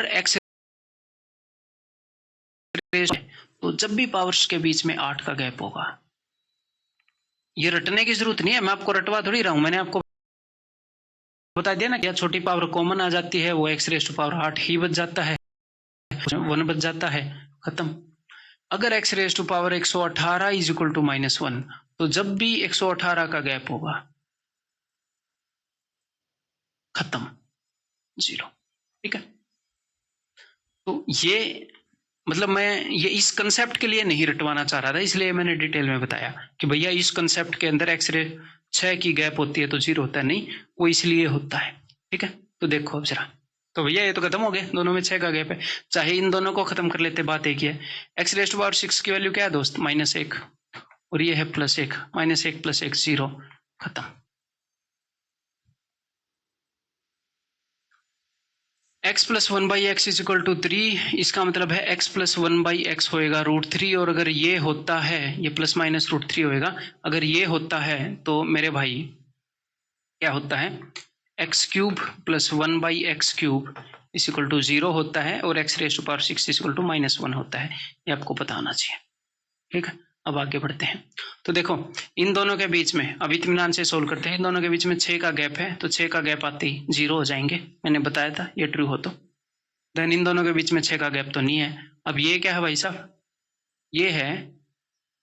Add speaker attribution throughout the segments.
Speaker 1: X तो जब भी पावर्स के बीच में 8 का गैप होगा, ये रटने की जरूरत नहीं है, मैं आपको रटवा थोड़ी रहा हूं, मैंने आपको बता दिया ना, क्या छोटी पावर कॉमन आ जाती है, वो एक्स रेज टू पावर 8 ही बच जाता है, 1 बच जाता है, खत्म। अगर x raise to power 118 is equal to -1, तो जब भी 118 का गैप होगा, खत्म, 0। ठीक है, तो ये मतलब मैं ये इस कंसेप्ट के लिए नहीं रटवाना चाह रहा था, इसलिए मैंने डिटेल में बताया कि भैया इस कंसेप्ट के अंदर एक्सरे 6 की गैप होती है तो 0 होता है, नहीं, वो इसलिए होता है। ठीक है, तो देखो अब जरा, तो भैया ये तो खत्म हो गए, दोनों में 6 का गैप है, चाहे इन दोनों को खत्म कर लेते, बात एक ही है। एक्स रेज टू पावर 6 की वैल्यू क्या है दोस्त, -1, और ये है +1, -1 + 1 0, खत्म। x + 1/x is equal to 3, इसका मतलब है x + 1/x होएगा √3, और अगर ये होता है, ये प्लस माइनस √3 होएगा, अगर ये होता है तो मेरे भाई क्या होता है, x³ + 1/x³ is equal to 0 होता है, और x raise to power 6 is equal to -1 होता है, ये आपको पता होना चाहिए। ठीक है, अब आगे बढ़ते हैं। तो देखो इन दोनों के बीच में, अब इत्मीनान से सोल्व करते हैं, इन दोनों के बीच में 6 का गैप है, तो 6 का गैप आते ही 0 हो जाएंगे, मैंने बताया था ये ट्रू हो तो। देन इन दोनों के बीच में 6 का गैप तो नहीं है। अब ये क्या है भाई साहब, ये है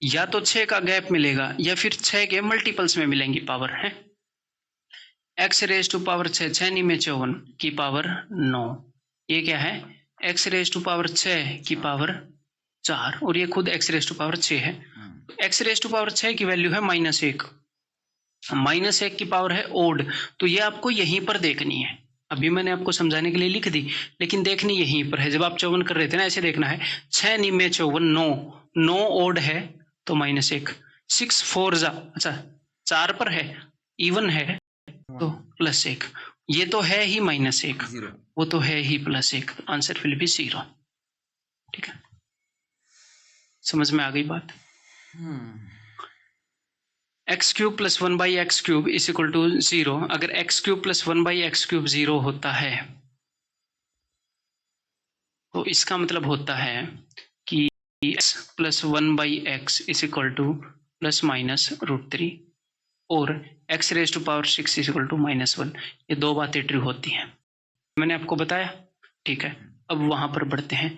Speaker 1: या तो 6 का गैप मिलेगा या फिर 6 के मल्टीपल्स में मिलेंगी पावर है। एक्स रेज टू पावर 6, 6 नहीं में 54 की पावर 9, ये क्या है, एक्स रेज टू पावर 6 की पावर 4, और ये खुद एक्स रेज टू पावर 6 है। एक्स रेज टू पावर 6 की वैल्यू है -1, -1 की पावर है ओड, तो ये आपको यहीं पर देखनी है। अभी मैंने आपको समझाने के लिए लिख दी, लेकिन देखनी यहीं पर है। जब आप 54 कर रहे थे ना, ऐसे देखना है, 6 निमे 54, 9 ओड है तो -1, 6 4 जा, अच्छा 4 पर है, इवन है तो +1, ये तो है ही -1, वो तो है ही +1, आंसर विल बी 0। ठीक है, समझ में आ गई बात। x³ + 1/x³ is equal to 0, अगर x³ + 1/x³ 0 होता है तो इसका मतलब होता है कि x + 1/x is equal to ±√3, और x raise to power 6 is equal to -1, ये दो बातें ट्रू होती हैं, मैंने आपको बताया। ठीक है, अब वहां पर बढ़ते हैं,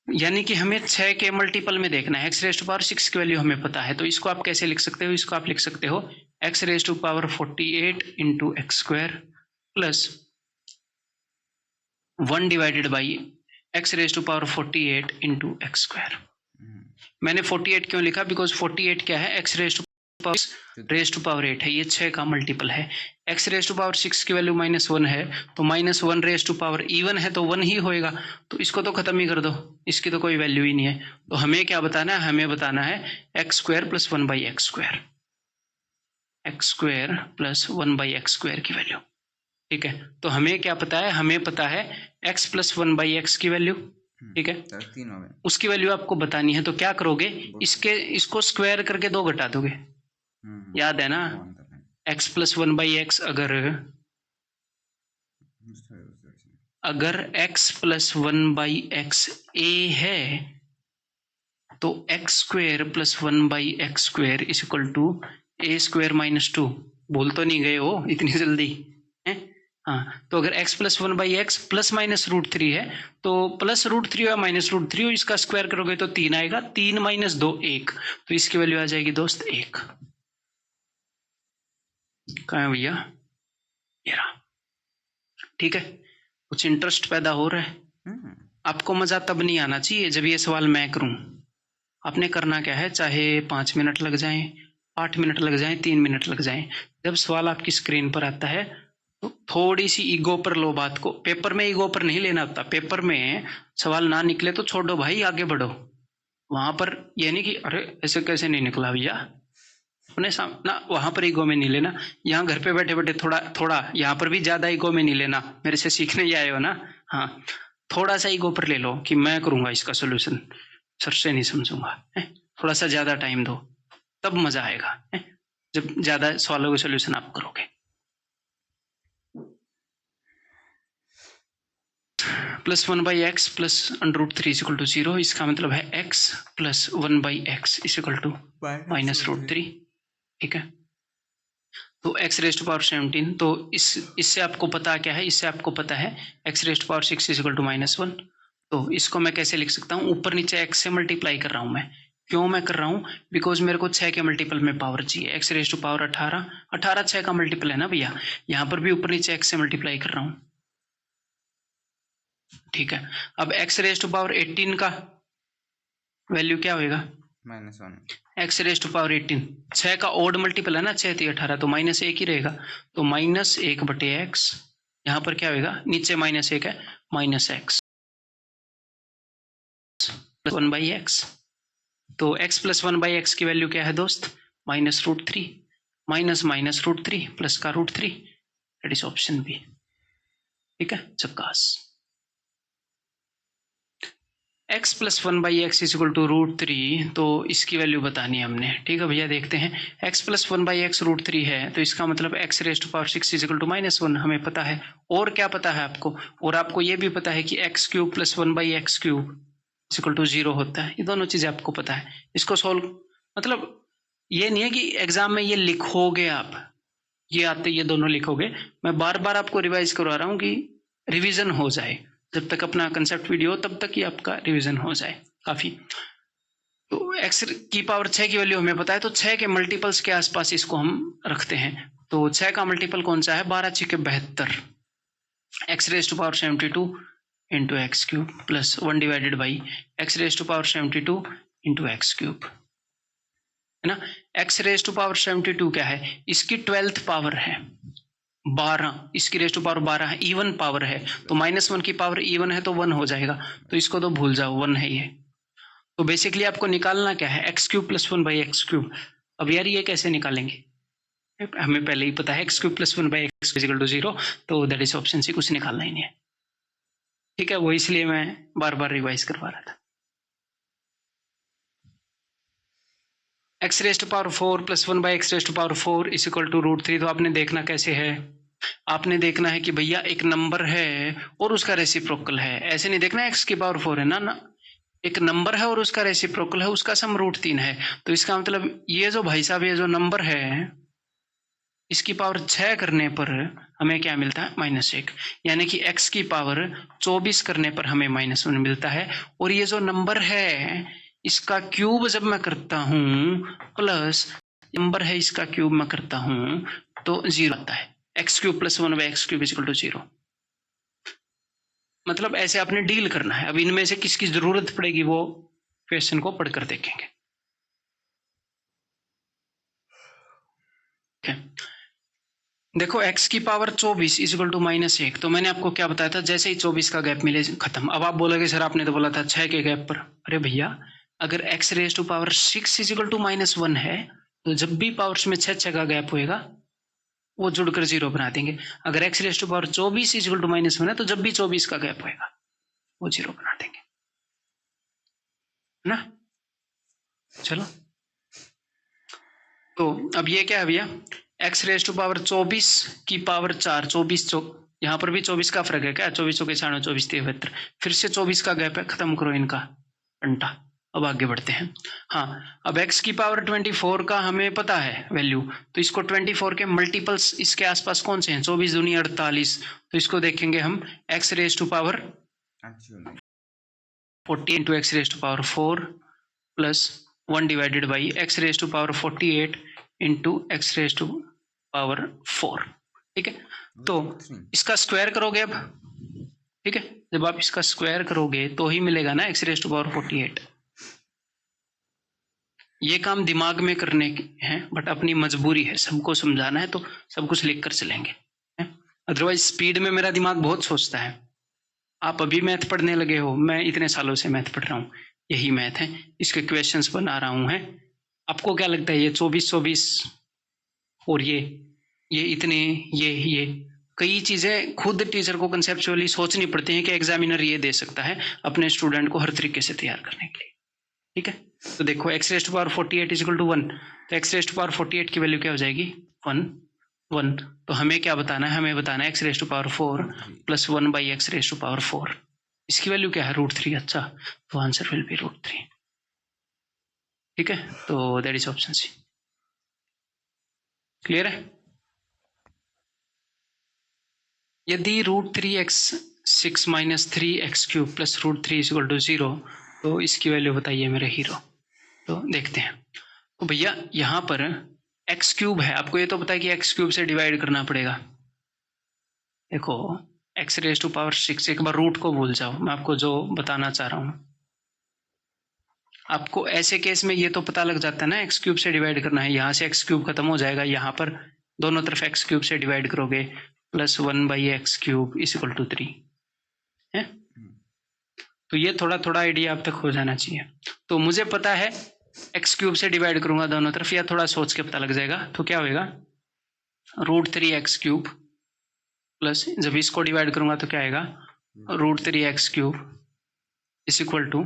Speaker 1: यानी कि हमें 6 के मल्टीपल में देखना है। x रेज टू पावर 6 की वैल्यू हमें पता है, तो इसको आप कैसे लिख सकते हो, इसको आप लिख सकते हो x raise to power 48 × x² plus 1 divided by x raise to power 48 × x²। मैंने 48 क्यों लिखा, बिकॉज 48 क्या है, x रेज टू पावर 8 है, ये 6 का मल्टीपल है। x रेज टू पावर 6 की वैल्यू -1 है, तो -1 रेज टू पावर इवन है तो 1 ही होएगा, तो इसको तो खत्म ही कर दो, इसकी तो कोई वैल्यू ही नहीं है। तो हमें क्या बताना है, हमें बताना है x² + 1/x², x² + 1/x² की वैल्यू। ठीक है, तो हमें क्या पता है, हमें पता है x + 1/x की वैल्यू। ठीक है, उसकी वैल्यू आपको बतानी है, तो क्या करोगे, इसको स्क्वायर करके 2 घटा दोगे, याद है ना, x + 1/x अगर x + 1/x a है तो x² + 1/x² is equal to a² - 2, बोल तो नहीं गए हो इतनी जल्दी है। हाँ, तो अगर x + 1/x ±√3 है, तो +√3 या -√3 इसका स्क्वायर करोगे तो 3 आएगा, 3 - 2 1, तो इसकी वैल्यू आ जाएगी दोस्त 1। कहाँ है भैया, ये रहा। ठीक है, कुछ इंटरेस्ट पैदा हो रहा है। आपको मजा तब नहीं आना चाहिए जब ये सवाल मैं करूं। आपने करना क्या है, चाहे 5 मिनट लग जाएं, 8 मिनट लग जाएं, 3 मिनट लग जाएं, जब सवाल आपकी स्क्रीन पर आता है तो थोड़ी सी ईगो पर लो बात को। पेपर में ईगो पर नहीं लेना होता, पेपर में सवाल ना निकले तो छोड़ो भाई, आगे बढ़ो। वहां पर ये नहीं कि अरे ऐसे कैसे नहीं निकला भैया, अपने सामने ना, वहां पर ईगो में नहीं लेना। यहाँ घर पे बैठे बैठे थोड़ा थोड़ा, यहाँ पर भी ज्यादा ईगो में नहीं लेना, मेरे से सीखने ही आए हो ना। हाँ, थोड़ा सा ईगो पर ले लो कि मैं करूंगा इसका सोल्यूशन, सर से नहीं समझूंगा, थोड़ा सा ज्यादा टाइम दो, तब मजा आएगा जब ज्यादा सवालों का सोल्यूशन आप करोगे। Plus 1/x plus √3 is equal to 0। इसका मतलब है x plus 1/x is equal to -√3। ठीक है, तो x रेज़ टू पावर 17, तो इससे आपको पता क्या है, इससे आपको पता है x raise to power 6 is equal to -1। तो इसको मैं कैसे लिख सकता हूँ, ऊपर नीचे x से मल्टीप्लाई कर रहा हूँ मैं। क्यों मैं कर रहा हूँ, बिकॉज मेरे को 6 के मल्टीपल में पावर चाहिए। x रेज़ टू पावर 18 6 का मल्टीपल है ना भैया, यहाँ पर भी ऊपर नीचे x से मल्टीप्लाई कर रहा हूँ। ठीक है, अब x रेज़ टू पावर 18 का वैल्यू क्या होगा, -1। x रेज़ टू पावर 18 6 का ओड मल्टीपल है ना, 6 3 18, तो -1 ही रहेगा। तो -1/x, यहाँ पर क्या होगा, नीचे -1 है, -x 1/x। तो x प्लस 1/x की वैल्यू क्या है दोस्त, -√3, -√3 प्लस का √3, दैट इज ऑप्शन बी। ठीक है, चक्कास। x plus 1/x is equal to √3, तो इसकी वैल्यू बतानी है हमने। ठीक है भैया, देखते हैं। x प्लस 1/x √3 है, तो इसका मतलब x raise to power 6 is equal to -1 हमें पता है। और क्या पता है आपको, और आपको ये भी पता है कि x³ plus 1/x³ is equal to 0 होता है। ये दोनों चीज़ें आपको पता है। इसको सोल्व, मतलब ये नहीं है कि एग्जाम में ये लिखोगे आप, ये आते ये दोनों लिखोगे। मैं बार बार आपको रिवाइज करवा रहा हूँ कि रिविजन हो जाए। जब तक अपना कंसेप्ट वीडियो तब तक ही आपका रिवीजन हो जाए काफ़ी। तो x की पावर 6 की वैल्यू हमें पता है, तो 6 के मल्टीपल्स के आसपास इसको हम रखते हैं। तो 6 का मल्टीपल कौन सा है, 12 6 के 72, x raise to power 72 into x³ plus 1 divided by x raise to power 72 into x³, है ना। x रेज़ टू पावर 72 क्या है, इसकी 12th पावर है 12, इसकी रेज़ टू पावर 12 है, इवन पावर है, तो -1 की पावर इवन है तो 1 हो जाएगा, तो इसको तो भूल जाओ, 1 है ये। तो बेसिकली आपको निकालना क्या है, x³ प्लस 1/x³। अब यार ये कैसे निकालेंगे, हमें पहले ही पता है x³ plus 1/x equal to 0, तो दैट इज ऑप्शन सी, कुछ निकालना ही नहीं है। ठीक है, वो इसलिए मैं बार बार रिवाइज करवा रहा था। x raise to power 4 plus 1/x raise to power 4 is equal to √3। तो आपने देखना कैसे है, आपने देखना है कि भैया एक नंबर है और उसका रेसिप्रोकल है। ऐसे नहीं देखना x की पावर 4 है ना, ना, एक नंबर है और उसका रेसिप्रोकल है, उसका सम √3 है। तो इसका मतलब ये जो भाई साहब, ये जो नंबर है, इसकी पावर 6 करने पर हमें क्या मिलता है, -1। यानी कि x की पावर 24 करने पर हमें -1 मिलता है। और ये जो नंबर है इसका क्यूब जब मैं करता हूँ, प्लस नंबर है इसका क्यूब मैं करता हूँ, तो 0 आता है। x³ plus 1/x³ is equal to 0। मतलब ऐसे आपने डील करना है। अब इनमें से किसकी जरूरत पड़ेगी वो क्वेश्चन को पढ़कर देखेंगे। देखो x की पावर 24 इज इक्वल टू -1, तो मैंने आपको क्या बताया था, जैसे ही 24 का गैप मिले खत्म। अब आप बोलोगे सर आपने तो बोला था 6 के गैप पर। अरे भैया, अगर x raise to power 6 is equal to -1 है, तो जब भी पावर्स में 6 का गैप होएगा वो जुड़कर 0 बना देंगे। अगर x raise to power 24 is equal to -1 है, तो जब भी 24 का गैप होएगा वो 0 बना देंगे, है ना। चलो, तो अब ये क्या है भैया, x रेज़ टू पावर 24 की पावर 4, 24 यहाँ पर भी 24 का फर्क है क्या, 24 चौके 96, 24 73, फिर से 24 का गैप है, खत्म करो इनका अंटा। अब आगे बढ़ते हैं। हाँ, अब x की पावर 24 का हमें पता है वैल्यू, तो इसको 24 के मल्टीपल्स इसके आसपास कौन से हैं, 24 दूनी 48, तो इसको देखेंगे हम x raise to power 40 into x raise to power 4 plus 1 divided by x raise to power 48 into x raise to power 4। ठीक है, तो इसका स्क्वायर करोगे अब। ठीक है, जब आप इसका स्क्वायर करोगे तो ही मिलेगा ना x रेज़ टू पावर 48। ये काम दिमाग में करने के हैं, बट अपनी मजबूरी है, सबको समझाना है तो सब कुछ लिख कर चलेंगे। अदरवाइज स्पीड में मेरा दिमाग बहुत सोचता है। आप अभी मैथ पढ़ने लगे हो, मैं इतने सालों से मैथ पढ़ रहा हूँ, यही मैथ है, इसके क्वेश्चंस बना रहा हूँ। है, आपको क्या लगता है ये 24 और ये इतने, ये कई चीज़ें खुद टीचर को कंसेप्चुअली सोचनी पड़ती हैं कि एग्जामिनर ये दे सकता है अपने स्टूडेंट को हर तरीके से तैयार करने के लिए। ठीक है, तो देखो x raise to power 48 is equal to 1, तो x रेज़ टू पावर 48 की वैल्यू क्या हो जाएगी, 1। तो हमें क्या बताना है, हमें बताना है x raise to power 4 plus 1/x raise to power 4। इसकी वैल्यू क्या है √3। अच्छा, तो आंसर विल बी √3। ठीक है, तो that is option C. Clear है? यदि √3x6 - 3x³ प्लस √3 = 0, तो इसकी वैल्यू बताइए मेरे हीरो। तो देखते हैं। तो भैया यहाँ पर x³ है, आपको ये तो पता है कि x³ से डिवाइड करना पड़ेगा। देखो x⁻⁶, एक बार रूट को भूल जाओ, मैं आपको जो बताना चाह रहा हूँ। आपको ऐसे केस में ये तो पता लग जाता है ना, x³ से डिवाइड करना है, यहाँ से x³ खत्म हो जाएगा, यहाँ पर दोनों तरफ x³ से डिवाइड करोगे, +1/x³ = 3 है। तो ये थोड़ा थोड़ा आइडिया आप तक हो जाना चाहिए। तो मुझे पता है x³ से डिवाइड करूंगा दोनों तरफ, या थोड़ा सोच के पता लग जाएगा। तो क्या होगा, √3x³ प्लस, जब इसको डिवाइड करूंगा तो क्या आएगा, √3x³ =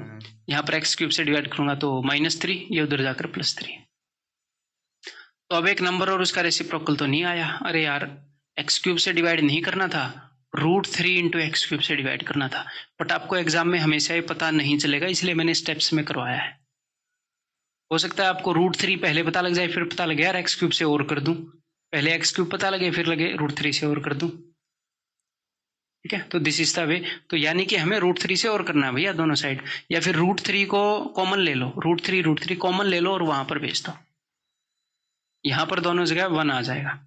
Speaker 1: यहाँ पर x³ से डिवाइड करूंगा तो -3, ये उधर जाकर +3। तो अब एक नंबर और उसका रेसिप्रोकल तो नहीं आया। अरे यार, x³ से डिवाइड नहीं करना था, √3 × x³ से डिवाइड करना था। बट आपको एग्जाम में हमेशा ही पता नहीं चलेगा, इसलिए मैंने स्टेप्स में करवाया है। हो सकता है आपको √3 पहले पता लग जाए, फिर पता लगे यार x³ से और कर दूं, पहले x³ पता लगे फिर लगे √3 से और कर दूं। ठीक है, तो दिस इज द वे। तो यानी कि हमें √3 से और करना है भैया दोनों साइड, या फिर √3 को कॉमन ले लो, √3 कॉमन ले लो और वहां पर भेज दो, यहां पर दोनों जगह 1 आ जाएगा।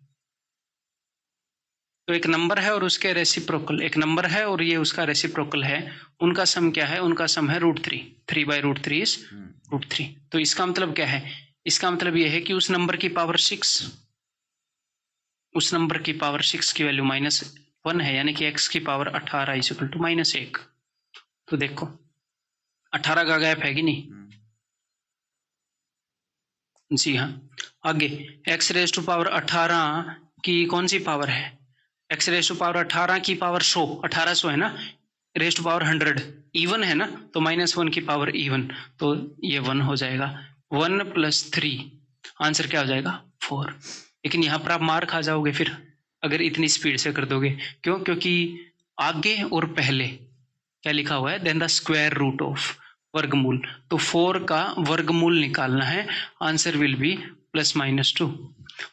Speaker 1: तो एक नंबर है और उसके रेसिप्रोकल, एक नंबर है और ये उसका रेसिप्रोकल है, उनका सम क्या है, उनका सम है √3, 3/√3 इज √3। तो इसका मतलब क्या है, इसका मतलब ये है कि उस नंबर की पावर 6, उस नंबर की पावर 6 की वैल्यू -1 है, यानी कि x की पावर 18 = -1। तो देखो 18 का गैप है कि नहीं? जी हाँ। आगे x⁻18 की कौन सी पावर है, x⁻18 की पावर 100, 1800 है ना, (100) इवन है ना, तो -1 की पावर इवन, तो ये 1 हो जाएगा। 1 + 3, आंसर क्या हो जाएगा 4। लेकिन यहाँ पर आप मार खा जाओगे फिर अगर इतनी स्पीड से कर दोगे। क्यों? क्योंकि आगे और पहले क्या लिखा हुआ है, then the square root of, वर्गमूल। तो 4 का वर्गमूल निकालना है, आंसर विल बी +-2।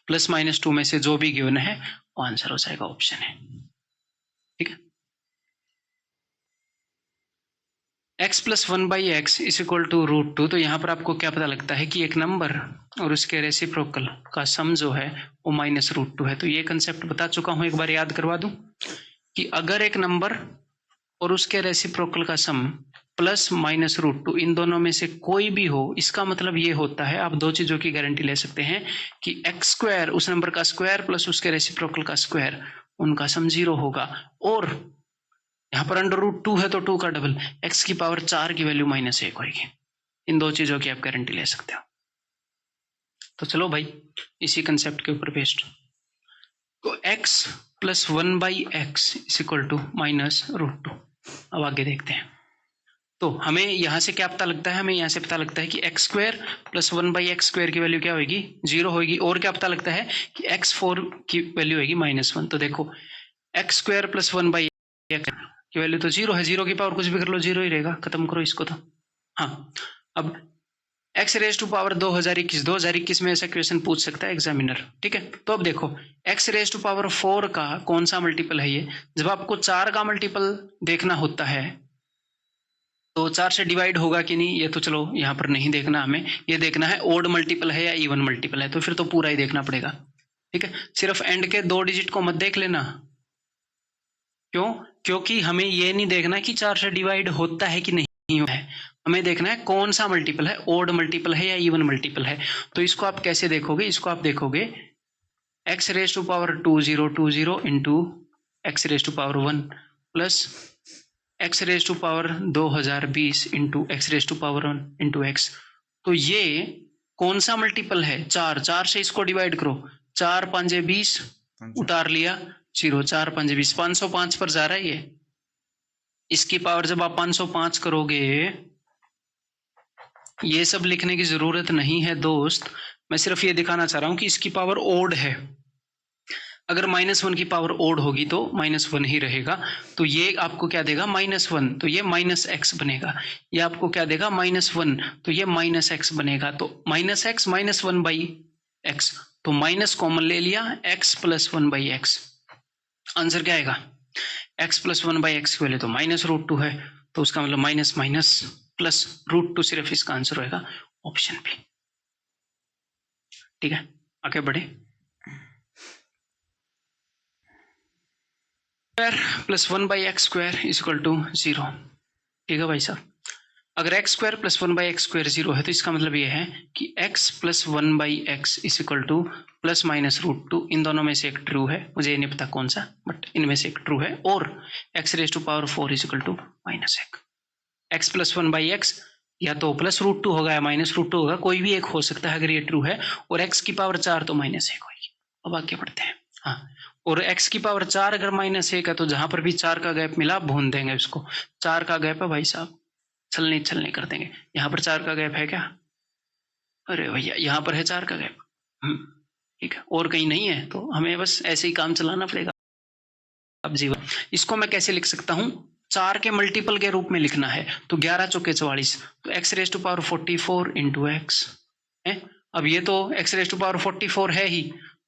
Speaker 1: +-2 में से जो भी गिवन है वो आंसर हो जाएगा, ऑप्शन है। ठीक है, x + 1/x = √2। तो यहाँ पर आपको क्या पता लगता है कि एक नंबर और उसके रेसिप्रोकल का सम जो है वो -√2 है। तो ये कंसेप्ट बता चुका हूँ, एक बार याद करवा दूं कि अगर एक नंबर और उसके रेसिप्रोकल का सम +-√2, इन दोनों में से कोई भी हो, इसका मतलब ये होता है, आप दो चीजों की गारंटी ले सकते हैं कि x², उस नंबर का स्क्वायर प्लस उसके रेसिप्रोकल का स्क्वायर, उनका सम 0 होगा। और यहाँ पर √2 है तो 2 का डबल, x की पावर 4 की वैल्यू -1 होगी। इन दो चीजों की आप गारंटी ले सकते हो। तो चलो भाई, इसी कंसेप्ट के ऊपर बेस्ड, तो x + 1/x = -√2। अब आगे देखते हैं। तो हमें यहाँ से क्या पता लगता है, हमें यहाँ से पता लगता है कि x² + 1/x² की वैल्यू क्या होगी, 0 होगी। और क्या पता लगता है कि x4 की वैल्यू होगी -1। तो देखो x² + 1/x की वैल्यू तो 0 है, 0 की पावर कुछ भी कर लो 0 ही रहेगा, खत्म करो इसको। तो हाँ, अब x⁻2021 में ऐसा क्वेश्चन पूछ सकता है एग्जामिनर। ठीक है, तो अब देखो x⁻4 का कौन सा मल्टीपल है ये, जब आपको 4 का मल्टीपल देखना होता है तो 4 से डिवाइड होगा कि नहीं, ये तो चलो यहाँ पर नहीं देखना, हमें ये देखना है ओड मल्टीपल है या इवन मल्टीपल है, तो फिर तो पूरा ही देखना पड़ेगा। ठीक है, सिर्फ एंड के 2 डिजिट को मत देख लेना। क्यों? क्योंकि हमें ये नहीं देखना कि 4 से डिवाइड होता है कि नहीं है, हमें देखना है कौन सा मल्टीपल है, ओड मल्टीपल है या इवन मल्टीपल है। तो इसको आप कैसे देखोगे, इसको आप देखोगे x⁻2020 into x⁻1 plus x⁻2020 into x⁻1 into x। तो ये कौन सा मल्टीपल है, 4 से इसको डिवाइड करो, 4 × 5 = 20, उतार लिया 0, 4 × 5 = 20, 505 पर जा रहा है ये। इसकी पावर जब आप 505 करोगे, ये सब लिखने की जरूरत नहीं है दोस्त, मैं सिर्फ ये दिखाना चाह रहा हूं कि इसकी पावर ओड है। अगर -1 की पावर ओड होगी तो -1 ही रहेगा। तो ये आपको क्या देगा -1, तो ये -x बनेगा। ये आपको क्या देगा -1, तो ये -x बनेगा। तो -x -1/x, तो माइनस कॉमन ले लिया, x + 1/x। आंसर क्या आएगा? x + 1/x की वैल्यू तो -√2 है, तो उसका मतलब माइनस माइनस प्लस √2 सिर्फ इसका आंसर होगा ऑप्शन बी। ठीक है, आगे बढ़े। + 1/x² = 0। ठीक है भाई साहब, अगर x² + 1/x² 0 है तो इसका मतलब ये है कि x + 1/x = ±√2। इन दोनों में से एक ट्रू है, मुझे ये नहीं पता कौन सा, बट इनमें से एक ट्रू है। और x⁴ = -1। x + 1/x या तो +√2 होगा या -√2 होगा, कोई भी एक हो सकता है अगर ये ट्रू है। और x की पावर 4 तो -1 होगी। अब आगे बढ़ते हैं। हाँ, और x की पावर 4 अगर -1 है तो जहां पर भी 4 का गैप मिला भून देंगे उसको। 4 का गैप है भाई साहब, छलनी कर देंगे। यहाँ पर 4 का गैप है क्या? अरे भैया यहाँ पर है 4 का गैप। ठीक है, और कहीं नहीं है, तो हमें बस ऐसे ही काम चलाना पड़ेगा। अब जीवन इसको मैं कैसे लिख सकता हूँ? 4 के मल्टीपल के रूप में लिखना है, तो 11 चौके 44, तो x⁴ 44 × x है। अब ये तो x⁴ 44 है ही,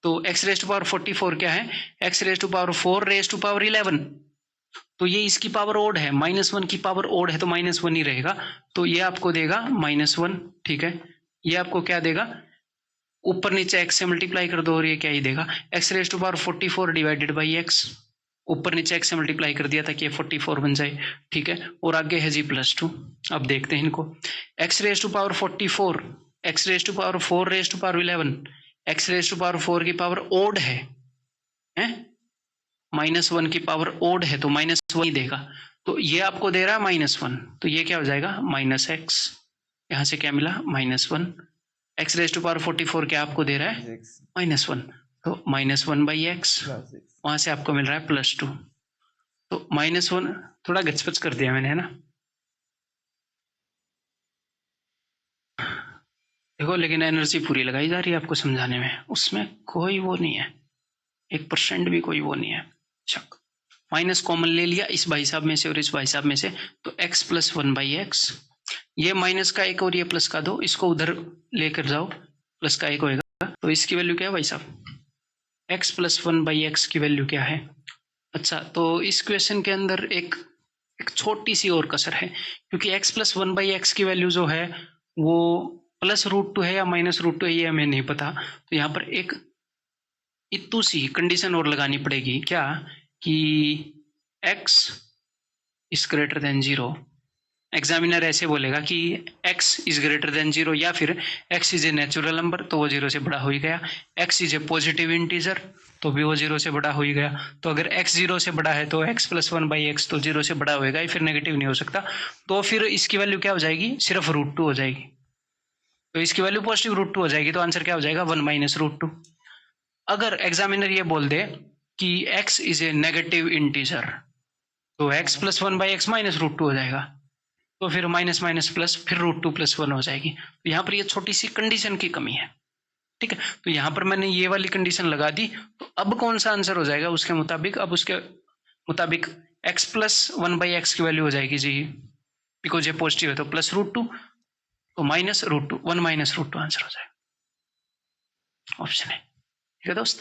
Speaker 1: तो x⁴ 44 क्या है? x⁴ 4 11। तो ये इसकी पावर ओड है, -1 की पावर ओड है तो -1 ही रहेगा। तो ये आपको देगा -1। ठीक है, ये आपको क्या देगा? ऊपर नीचे x से मल्टीप्लाई कर दो और ये क्या ही देगा? x⁴ 44 / x। ऊपर नीचे x से मल्टीप्लाई कर दिया ताकि ये 44 बन जाए। ठीक है, और आगे है जी +2। अब देखते हैं इनको। x⁴ 44, x⁴ 4 11, x⁴ 4 की पावर ओड है, -1 की पावर ओड है तो -1 ही देगा। तो ये आपको दे रहा है -1, तो ये क्या हो जाएगा? -x। यहाँ से क्या मिला? -1। x⁴ 44 क्या आपको दे रहा है? -1, तो -1/x। वहां से आपको मिल रहा है +2। तो -1 थोड़ा गचपच कर दिया मैंने, है ना? देखो, लेकिन एनर्जी पूरी लगाई जा रही है आपको समझाने में, उसमें कोई वो नहीं है, 1% भी कोई वो नहीं है। शक माइनस कॉमन ले लिया इस भाई साहब में से और इस भाई साहब में से, तो x + 1/x, ये माइनस का 1 और ये प्लस का 2, इसको उधर लेकर जाओ, प्लस का 1 होएगा। तो इसकी वैल्यू क्या है भाई साहब? x + 1/x की वैल्यू क्या है? अच्छा, तो इस क्वेश्चन के अंदर एक छोटी सी और कसर है, क्योंकि x + 1/x की वैल्यू जो है वो +√2 है या -√2 है ये हमें नहीं पता। तो यहाँ पर एक इतू सी कंडीशन और लगानी पड़ेगी, क्या? कि x > 0। एग्जामिनर ऐसे बोलेगा कि x > 0 या फिर x is a natural number, तो वो 0 से बड़ा हो ही गया। x is a positive integer, तो भी वो 0 से बड़ा हो ही गया। तो अगर x 0 से बड़ा है तो x + 1/x तो 0 से बड़ा होएगा ही, फिर नेगेटिव नहीं हो सकता। तो फिर इसकी वैल्यू क्या हो जाएगी? सिर्फ √2 हो जाएगी। तो इसकी वैल्यू पॉजिटिव √2 हो जाएगी, तो आंसर क्या हो जाएगा? 1 - √2। अगर एग्जामिनर ये बोल दे कि x is a negative integer, तो x + 1/x -√2 हो जाएगा। तो फिर माइनस माइनस प्लस, फिर √2 + 1 हो जाएगी। तो यहाँ पर ये छोटी सी कंडीशन की कमी है। ठीक है, तो यहाँ पर मैंने ये वाली कंडीशन लगा दी। तो अब कौन सा आंसर हो जाएगा उसके मुताबिक? अब उसके मुताबिक x + 1/x की वैल्यू हो जाएगी जी, बिकॉज ये पॉजिटिव है तो +√2, तो -√2, 1 - √2 आंसर हो जाएगा, ऑप्शन है। ठीक है दोस्त,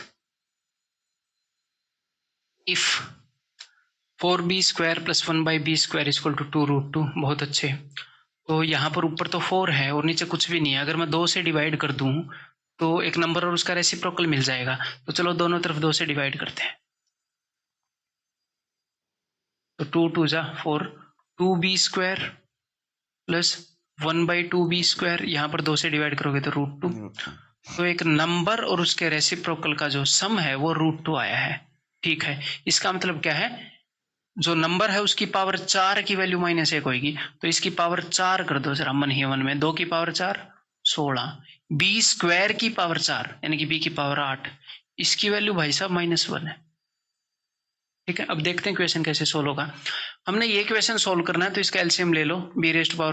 Speaker 1: इफ 4b² + 1/b² = 2√2, बहुत अच्छे। तो यहाँ पर ऊपर तो 4 है और नीचे कुछ भी नहीं है। अगर मैं 2 से डिवाइड कर दूं तो एक नंबर और उसका रेसिप्रोकल मिल जाएगा। तो चलो दोनों तरफ 2 से डिवाइड करते हैं। तो 2 × 2 = 4, 2b² + 1/2b², यहाँ पर 2 से डिवाइड करोगे तो √2। तो एक नंबर और उसके रेसिप्रोकल का जो सम है वो √2 आया है। ठीक है, इसका मतलब क्या है? जो नंबर है उसकी पावर 4 की वैल्यू -1 होगी, तो इसकी पावर 4 कर दो जरा मन ही मन में। 2 की पावर 4 16, b² की पावर 4 यानी कि b की पावर 8, इसकी वैल्यू भाई साहब -1 है। ठीक है, अब देखते हैं क्वेश्चन कैसे सोल्व होगा। हमने ये क्वेश्चन सोल्व करना है तो इसका एलसीएम ले लो, b⁴, b⁴ ×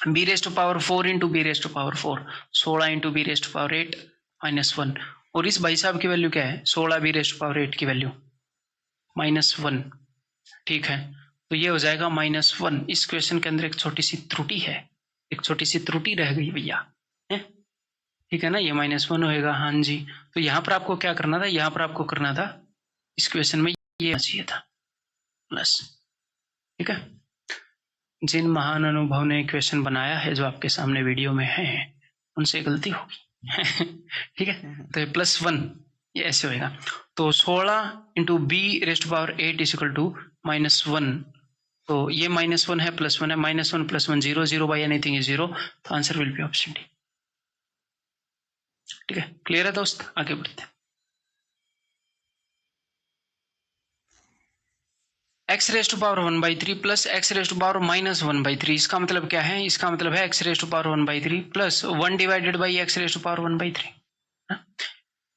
Speaker 1: b⁴, 16 × b⁴ 8 -1, और इस भाई साहब की वैल्यू क्या है, 16b⁻8 की वैल्यू -1, ठीक है। तो ये हो जाएगा -1। इस क्वेश्चन के अंदर एक छोटी सी त्रुटि है, एक छोटी सी त्रुटि रह गई भैया, है ठीक है ना, ये -1 होएगा। हाँ जी, तो यहाँ पर आपको क्या करना था, यहाँ पर आपको करना था इस क्वेश्चन में ये चाहिए था प्लस, ठीक है। जिन महान अनुभव ने क्वेश्चन बनाया है जो आपके सामने वीडियो में है उनसे गलती होगी ठीक है। तो ये +1 ये ऐसे होएगा। तो 16 × b⁻8 = -1। तो ये -1 है, +1 है, -1 + 1 0, 0 by anything is 0, तो answer will be option D, ठीक है। क्लियर है दोस्त, आगे बढ़ते हैं। x⁻⁴ प्लस x⁻⁻⁻⁻3, इसका मतलब क्या है, इसका मतलब है x⁻⁴ plus 1 divided by x⁻⁴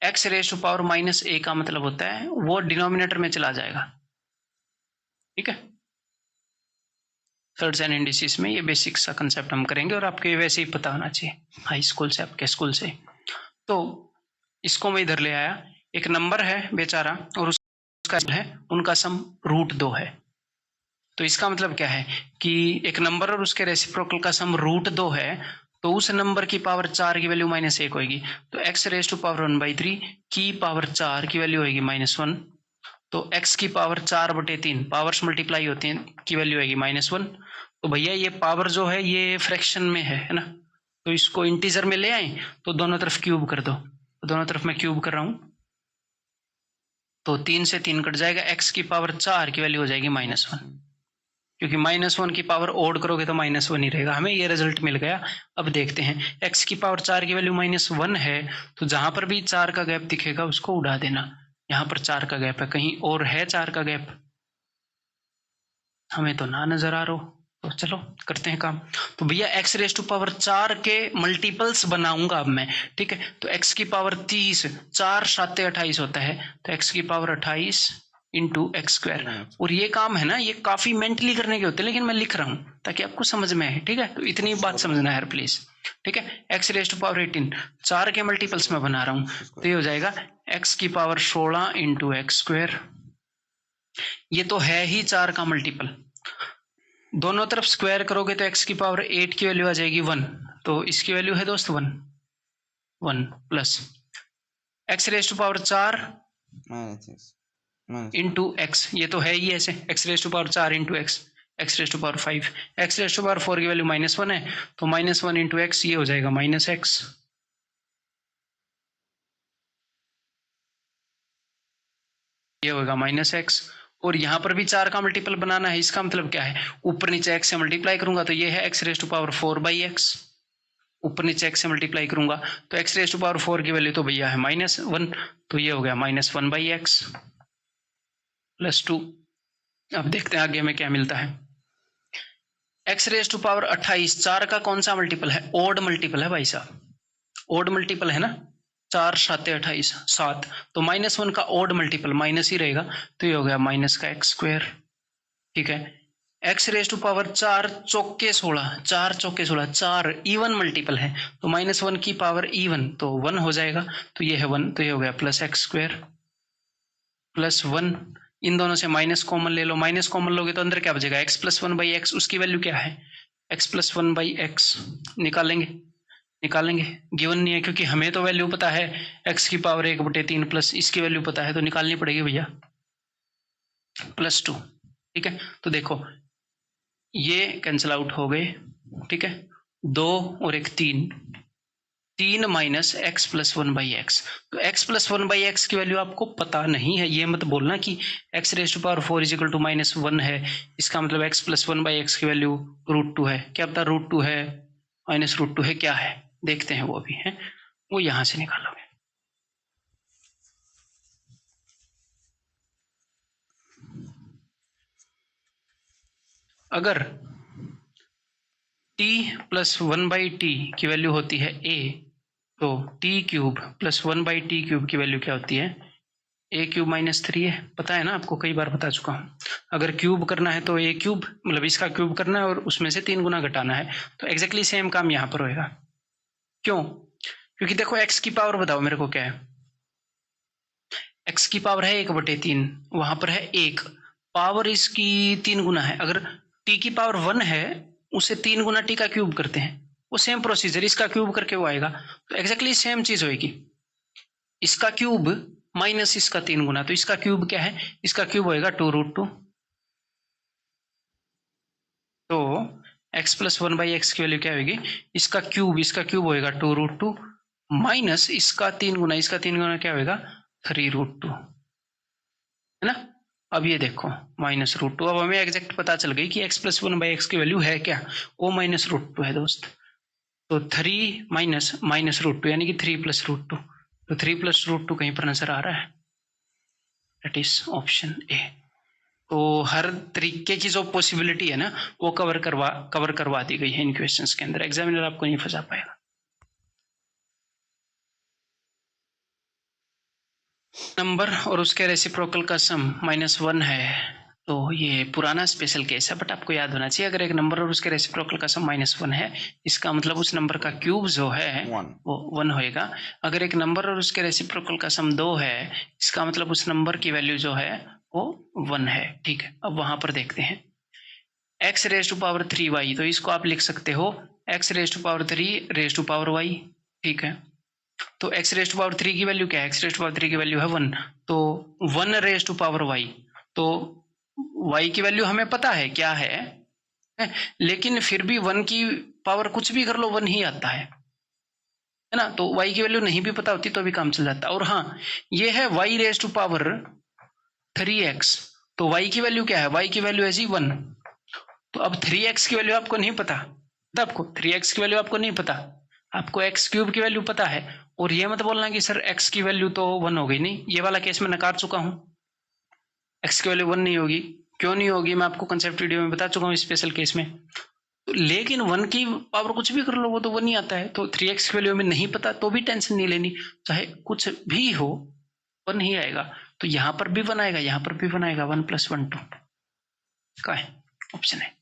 Speaker 1: x⁻⁻a का मतलब होता है वो डिनोमिनेटर में चला जाएगा, ठीक है। थर्ड्स एंड इंडिसेस में ये बेसिक सा कंसेप्ट हम करेंगे और आपके वैसे ही पता होना चाहिए हाई स्कूल से, आपके स्कूल से। तो इसको मैं इधर ले आया, एक नंबर है बेचारा और उसका है उनका सम √2 है। तो इसका मतलब क्या है कि एक नंबर और उसके रेसिप्रोकल का सम √2 है, तो उस नंबर की पावर 4 की वैल्यू -1 होगी। तो x⁻⁴ की पावर 4 की वैल्यू होगी -1। तो x की पावर 4/3 पावर्स मल्टीप्लाई होती हैं की वैल्यू होगी -1। तो भैया ये पावर जो है ये फ्रैक्शन में है ना, तो इसको इंटीजर में ले आए तो दोनों तरफ क्यूब कर दो। तो दोनों तरफ मैं क्यूब कर रहा हूँ, तो 3 से 3 कट जाएगा, x की पावर 4 की वैल्यू हो जाएगी -1, क्योंकि -1 की पावर ओड करोगे तो -1 ही रहेगा। हमें ये रिजल्ट मिल गया। अब देखते हैं, x की पावर 4 की वैल्यू -1 है, तो जहां पर भी 4 का गैप दिखेगा उसको उड़ा देना। यहाँ पर 4 का गैप है, कहीं और है 4 का गैप, हमें तो ना नजर आ रहा हो। तो चलो करते हैं काम। तो भैया x⁻⁴ के मल्टीपल्स बनाऊंगा अब मैं, ठीक है। तो x की पावर 30, 4 7 28 होता है, तो x की पावर 28 × x²। और ये काम है ना, ये काफी मेंटली करने के होते हैं, लेकिन मैं लिख रहा हूँ ताकि आपको समझ में आए, ठीक है। तो इतनी बात समझना है यार प्लीज, ठीक है। x⁻⁸ 4 के मल्टीपल्स में बना रहा हूँ, तो ये हो जाएगा x की पावर 16 × x²। ये तो है ही 4 का मल्टीपल, दोनों तरफ स्क्वायर करोगे तो x की पावर 8 की वैल्यू आ जाएगी 1। तो इसकी वैल्यू है दोस्त 1 प्लस x⁻⁴ इंटू x, ये तो है ही ऐसे, x⁻⁴ into x, x⁻⁵, x⁻⁴ की वैल्यू -1 है, तो -1 × x, ये हो जाएगा -x। ये होगा -x। और यहाँ पर भी 4 का मल्टीपल बनाना है, इसका मतलब क्या है, ऊपर नीचे x से मल्टीप्लाई करूंगा तो ये है x⁻⁴/x, ऊपर नीचे x से मल्टीप्लाई करूंगा तो x⁻⁴ की वैल्यू तो भैया है -1, तो ये हो गया -1/x + 2। अब देखते हैं आगे हमें क्या मिलता है। x⁻28, 4 का कौन सा मल्टीपल है, ओड मल्टीपल है भाई साहब, ओड मल्टीपल है ना, 4 7 28 7, तो -1 का ओड मल्टीपल माइनस ही रहेगा, तो ये हो गया -x², ठीक है। x⁻⁴ 4 चौके 16, 4 चौके 16, 4 इवन मल्टीपल है, तो -1 की पावर इवन तो 1 हो जाएगा, तो ये है 1, तो ये हो गया +x² + 1। इन दोनों से माइनस कॉमन ले लो, माइनस कॉमन लोगे तो अंदर क्या बचेगा, x + 1/x, उसकी वैल्यू क्या है, x + 1/x निकालेंगे, गिवन नहीं है क्योंकि हमें तो वैल्यू पता है x की पावर 1/3 प्लस इसकी वैल्यू पता है, तो निकालनी पड़ेगी भैया +2, ठीक है। तो देखो ये कैंसिल आउट हो गए, ठीक है, 2 और 1 3 माइनस x + 1/x, तो x + 1/x की वैल्यू आपको पता नहीं है, ये मत बोलना कि x⁻⁴ = -1 है, इसका मतलब x + 1/x की वैल्यू √2 है। क्या पता √2 है, -√2 है, क्या है देखते हैं, वो भी है, वो यहां से निकालोगे। अगर t + 1/t की वैल्यू होती है a, तो t³ + 1/t³ की वैल्यू क्या होती है, a³ - 3 है, पता है ना आपको, कई बार बता चुका हूँ। अगर क्यूब करना है तो a³ मतलब इसका क्यूब करना है और उसमें से 3 गुना घटाना है, तो एग्जैक्टली सेम काम यहाँ पर होएगा। क्यों, क्योंकि देखो x की पावर बताओ मेरे को क्या है, x की पावर है 1/3, वहां पर है 1, पावर इसकी 3 गुना है। अगर t की पावर 1 है उसे 3 गुना t का क्यूब करते हैं, वो सेम प्रोसीजर, इसका क्यूब करके वो आएगा, तो एग्जैक्टली सेम चीज होगी। इसका क्यूब माइनस इसका 3 गुना, तो इसका क्यूब क्या है, इसका क्यूब होएगा 2√2। तो x + 1/x की वैल्यू क्या होगी, इसका क्यूब होएगा 2√2 माइनस इसका 3 गुना, इसका 3 गुना क्या होएगा 3√2, है ना। अब ये देखो -√2, अब हमें एग्जैक्ट पता चल गई कि x + 1/x की वैल्यू है क्या, वो -√2 है दोस्त। तो 3 माइनस -√2 यानी कि 3 + √2, तो 3 + √2 कहीं पर नजर आ रहा है, दैट इज ऑप्शन ए। तो हर तरीके की जो पॉसिबिलिटी है ना वो कवर करवा दी गई है इन क्वेश्चंस के अंदर, एग्जामिनर आपको नहीं फंसा पाएगा। नंबर और उसके रेसिप्रोकल का सम -1 है, तो ये पुराना स्पेशल केस है, बट आपको याद होना चाहिए अगर एक नंबर और उसके रेसिप्रोकल का सम -1 है, इसका मतलब उस नंबर का क्यूब जो है वो 1 होएगा। अगर एक नंबर और उसके रेसिप्रोकल का सम 2 है, इसका मतलब उस नंबर की वैल्यू जो है वो 1 है। ठीक है, अब वहां पर देखते हैं x⁻3y, तो इसको आप लिख सकते हो x⁻3y। ठीक है, तो x⁻3 की वैल्यू क्या है, x⁻3 की वैल्यू है 1, तो 1⁻y, तो y की वैल्यू हमें पता है क्या है, लेकिन फिर भी 1 की पावर कुछ भी कर लो 1 ही आता है ना। तो y की वैल्यू नहीं भी पता होती तो भी काम चल जाता। और हाँ, ये है y⁻3x, तो y की वैल्यू क्या है, y की वैल्यू है जी 1। तो अब 3x की वैल्यू आपको नहीं पता, आपको 3x की वैल्यू आपको नहीं पता, आपको x³ की वैल्यू पता है। और ये मत बोलना कि सर x की वैल्यू तो 1 हो गई, नहीं, ये वाला केस मैं नकार चुका हूं, x की वैल्यू 1 नहीं होगी। क्यों नहीं होगी, मैं आपको कंसेप्ट वीडियो में बता चुका हूँ स्पेशल केस में। तो लेकिन 1 की पावर कुछ भी कर लो वो तो 1 ही आता है, तो 3x की वैल्यू हमें नहीं पता तो भी टेंशन नहीं लेनी, चाहे कुछ भी हो 1 ही आएगा। तो यहां पर भी 1 आएगा, यहां पर भी 1 आएगा, 1 + 1 2 का है ऑप्शन है।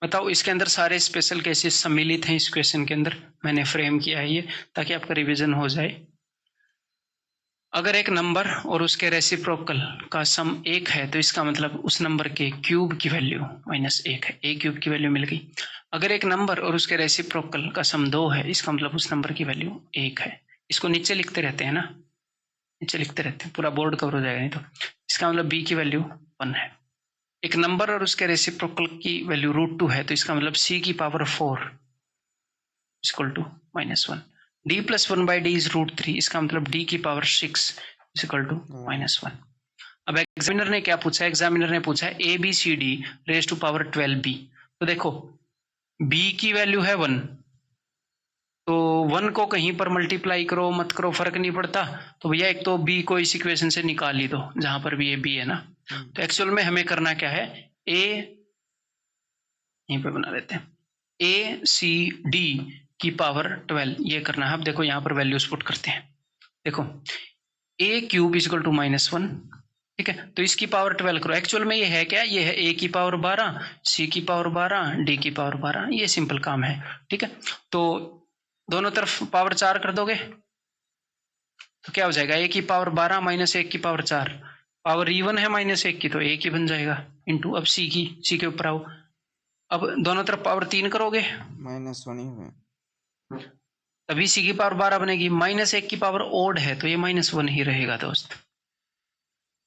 Speaker 1: बताओ, इसके अंदर सारे स्पेशल केसेस सम्मिलित हैं इस क्वेश्चन के अंदर, मैंने फ्रेम किया है ये ताकि आपका रिवीजन हो जाए। अगर एक नंबर और उसके रेसिप्रोकल का सम 1 है तो इसका मतलब उस नंबर के क्यूब की वैल्यू -1 है, a³ की वैल्यू मिल गई। अगर एक नंबर और उसके रेसिप्रोकल का सम 2 है, इसका मतलब उस नंबर की वैल्यू 1 है। इसको नीचे लिखते रहते हैं ना, नीचे लिखते रहते हैं, पूरा बोर्ड कवर हो जाएगा नहीं तो। इसका मतलब b की वैल्यू 1 है। एक नंबर और उसके रेसिप्रोकल की वैल्यू √2 है, तो इसका मतलब c की पावर 4 = -1। d + 1/d इज √3, इसका मतलब d की पावर 6 = -1। अब एग्जामिनर ने क्या पूछा है, एग्जामिनर ने पूछा है ABCD⁻12b। तो देखो b की वैल्यू है 1, तो 1 को कहीं पर मल्टीप्लाई करो मत करो फर्क नहीं पड़ता, तो भैया एक तो b को इस इक्वेशन से निकाल ही दो जहां पर भी ये b है ना। तो एक्चुअल में हमें करना क्या है, a यहीं पे बना देते हैं, ACD की पावर 12 ये करना है। अब देखो यहाँ पर वैल्यूज पुट करते हैं, देखो a³ = -1, ठीक है, तो इसकी पावर 12 करो। एक्चुअल में ये है क्या, ये है a की पावर 12, c की पावर 12, d की पावर 12, ये सिंपल काम है। ठीक है, तो दोनों तरफ पावर 4 कर दोगे तो क्या हो जाएगा, a की पावर 12 - 1 की पावर 4, पावर इवन है -1 की तो 1 ही बन जाएगा, इंटू अब c के ऊपर आओ, अब दोनों तरफ पावर 3 करोगे
Speaker 2: -1 ही हुए,
Speaker 1: तभी c की पावर 12 बनेगी। -1 की पावर ओड है तो ये -1 ही रहेगा दोस्त।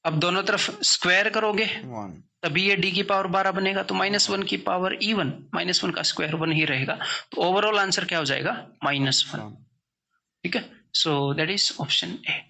Speaker 1: अब दोनों तरफ स्क्वायर करोगे
Speaker 2: 1
Speaker 1: तभी ये d की पावर 12 बनेगा, तो -1 की पावर इवन, -1 का स्क्वायर 1 ही रहेगा, तो ओवरऑल आंसर क्या हो जाएगा, -1। ठीक है, so that is option A.